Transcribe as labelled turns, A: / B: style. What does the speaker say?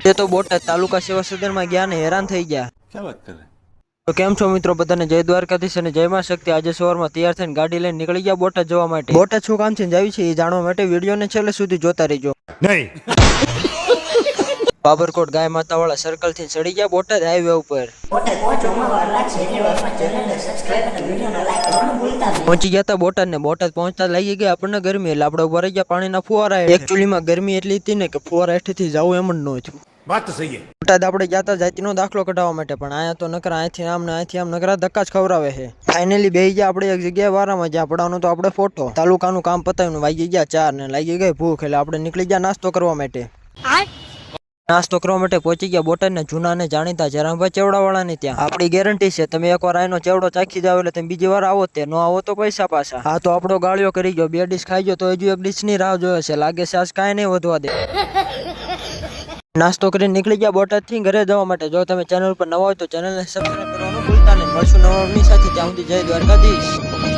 A: તે તો બોટાદ તાલુકા સેવા સદનમાં ગયા ને હેરાન થઈ ગયા।
B: क्या बात कर रहे हैं?
A: તો કેમ છો મિત્રો, બધાને જય દ્વારકાધીશ અને જય માં શક્તિ। આજે સવારમાં તૈયાર થઈને ગાડી લઈને નીકળી ગયા બોટાદ જવા માટે। બોટાદ શું કામ છે જાવી છે એ જાણવા માટે વિડીયોને છેલ્લે સુધી જોતા રહેજો।
B: नहीं।
A: બાબરકોટ ગાય માતા વાળા સર્કલ થી ચડી ગયા બોટાદ હાઈવે ઉપર। પહોંચી ગયા હતા બોટાદ ને બોટાદ પહોંચતા લાગી ગયા આપણને ગરમી, એટલે આપણે ઉભા રહી ગયા પાણીના ફુવારા। એકચ્યુઅલી માં ગરમી એટલી હતી ને કે ફુવારા હેઠેથી જવું એમ જ ન થયું।
B: बात तो सही है।
A: બોટાદ આપણે ગયા હતા જાતિનો દાખલો કઢાવવા માટે, પણ આયા તો નકરા અહીંથી આમ ને અહીંથી આમ નકરા ધક્કા જ ખવડાવે છે। ફાઇનલી બેહી ગયા આપણે એક જગ્યાએ વારામાં, જ્યાં પડવાનો તો આપણે ફોટો। તાલુકાનું કામ પતાવીને વાગી ગયા 4 ને લાગી ગઈ ભૂખ, એટલે આપણે નીકળી ગયા નાસ્તો કરવા માટે। નાસ્તો કરવા માટે પહોંચી ગયા બોટાદ ને જૂના ને જાણીતા જરાભાઈ ચેવડા વાળા ને ત્યાં। આપણી ગેરંટી છે તમે એકવાર આનો ચેવડો ચાખી જાવ એટલે તમે બીજી વાર આવો, તે નો આવો તો પૈસા પાછા। હા તો આપણો ગાળિયો કરી ગયો, 2 ડીશ ખાઈ ગયો તો હજુ 1 ડીશ ની રાહ જોયો છે, લાગે છે આજ કાંઈ નહીં વધવા દે। નાસ્તો કરીને નીકળી ગયા બોટાદ થી ઘરે જવા માટે। જો તમે ચેનલ પર નવા હોય તો ચેનલને સબસ્ક્રાઇબ કરવાનું ભૂલતા નહીં। મળશું નવા વિડીયો સાથે, ત્યાં સુધી જય દ્વારકાધીશ।